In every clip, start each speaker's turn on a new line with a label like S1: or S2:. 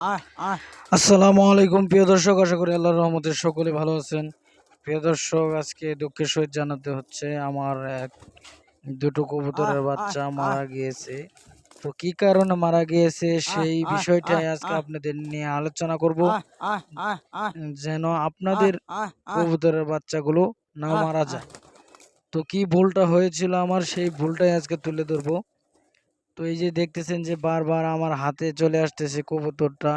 S1: আসসালামু আলাইকুম প্রিয় দর্শক, আশা করি আল্লাহর রহমতে সকলে ভালো আছেন। প্রিয় দর্শক, আজকে দুঃখের সহিত জানাতে হচ্ছে আমার দুটো কবুতরের বাচ্চা মারা গিয়েছে। তো কি কারণে মারা গিয়েছে সেই বিষয়টাই আজকে আপনাদের নিয়ে আলোচনা করব, যেন আপনাদের কবুতরের বাচ্চাগুলো না মারা যায়। তো কি ভুলটা হয়েছিল আমার, সেই ভুলটাই আজকে তুলে ধরবো। তো এই যে দেখতেছেন যে বারবার আমার হাতে চলে আসতেছে কবুতরটা,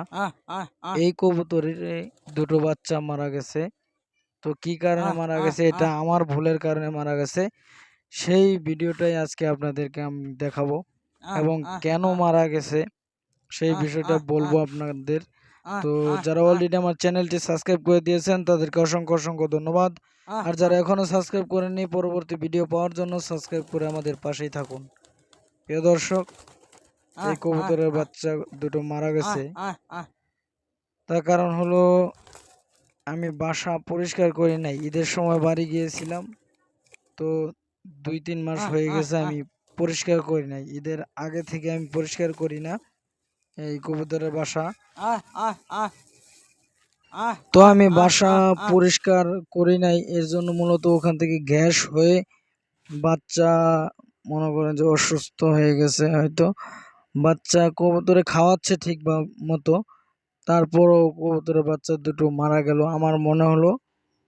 S1: এই কবুতরের দুটো বাচ্চা মারা গেছে। তো কি কারণে মারা গেছে, এটা আমার ভুলের কারণে মারা গেছে, সেই ভিডিওটাই আজকে আপনাদেরকে আমি দেখাবো এবং কেন মারা গেছে সেই বিষয়টা বলবো আপনাদের। তো যারা অলরেডি আমার চ্যানেলটি সাবস্ক্রাইব করে দিয়েছেন তাদেরকে অসংখ্য অসংখ্য ধন্যবাদ। আর যারা এখনো সাবস্ক্রাইব করেননি, পরবর্তী ভিডিও পাওয়ার জন্য সাবস্ক্রাইব করে আমাদের পাশেই থাকুন। প্রিয় দর্শক, এই কবুতরের বাচ্চা দুটো মারা গেছে, তার কারণ হলো আমি বাসা পরিষ্কার করি নাই। ঈদের সময় বাড়ি গিয়েছিলাম, তো 2-3 মাস হয়ে গেছে আমি পরিষ্কার করি নাই। ঈদের আগে থেকে আমি পরিষ্কার করি না এই কবুতরের বাসা। তো আমি বাসা পরিষ্কার করি নাই, এর জন্য মূলত ওখান থেকে গ্যাস হয়ে বাচ্চা মনে করেন যে অসুস্থ হয়ে গেছে। হয়তো বাচ্চা কবুতরে খাওয়াচ্ছে ঠিক মতো, তারপরও কবুতরের বাচ্চা দুটো মারা গেল। আমার মনে হলো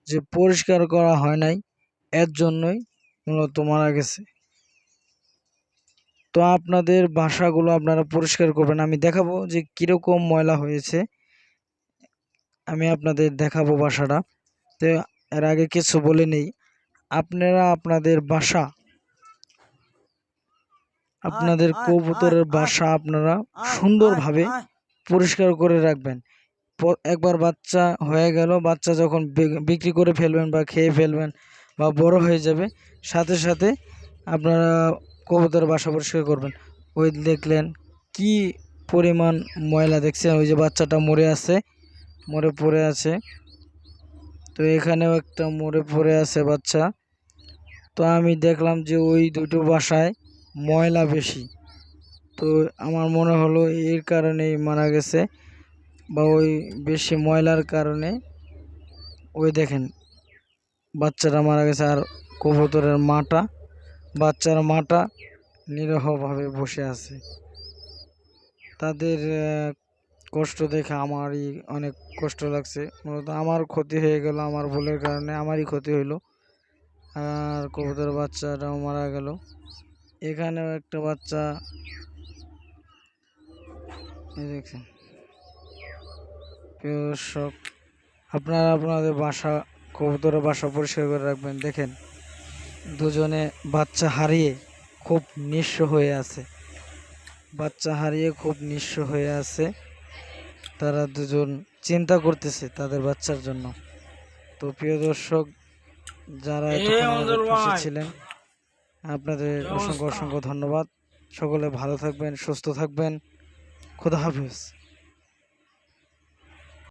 S1: যে পরিষ্কার করা হয় নাই, এর জন্যই মূলত মারা গেছে। তো আপনাদের বাসাগুলো আপনারা পরিষ্কার করবেন। আমি দেখাবো যে কিরকম ময়লা হয়েছে, আমি আপনাদের দেখাবো বাসাটা। তো এর আগে কিছু বলে নেই, আপনারা আপনাদের বাসা, আপনাদের কবুতরের বাসা আপনারা সুন্দরভাবে পরিষ্কার করে রাখবেন। একবার বাচ্চা হয়ে গেল, বাচ্চা যখন বিক্রি করে ফেলবেন বা খেয়ে ফেলবেন বা বড় হয়ে যাবে, সাথে সাথে আপনারা কবুতরের বাসা পরিষ্কার করবেন। ওই দেখলেন কি পরিমাণ ময়লা, দেখছেন ওই যে বাচ্চাটা মরে পড়ে আছে। তো এখানেও একটা মরে পড়ে আছে বাচ্চা। তো আমি দেখলাম যে ওই দুটো বাসায় ময়লা বেশি, তো আমার মনে হলো এর কারণেই মারা গেছে, বা ওই বেশি ময়লার কারণে ওই দেখেন বাচ্চারা মারা গেছে। আর কবুতরের বাচ্চার মাটা নিরীহভাবে বসে আছে। তাদের কষ্ট দেখে আমারই অনেক কষ্ট লাগছে। মূলত আমার ক্ষতি হয়ে গেল, আমার ভুলের কারণে আমারই ক্ষতি হইলো, আর কবুতরের বাচ্চাটাও মারা গেল। এখানেও একটা বাচ্চা, দেখছেন। প্রিয় দর্শক, আপনারা আপনাদের বাসা, কবুতরের বাসা পরিষ্কার করে রাখবেন। দেখেন দুজনে বাচ্চা হারিয়ে খুব নিঃস্ব হয়ে আছে, তারা দুজন চিন্তা করতেছে তাদের বাচ্চার জন্য। তো প্রিয় দর্শক, যারা এতক্ষণ আমাদের পাশে ছিলেন, আপনাদের অসংখ্য অসংখ্য ধন্যবাদ। সকলে ভালো থাকবেন, সুস্থ থাকবেন। খোদা হাফেজ।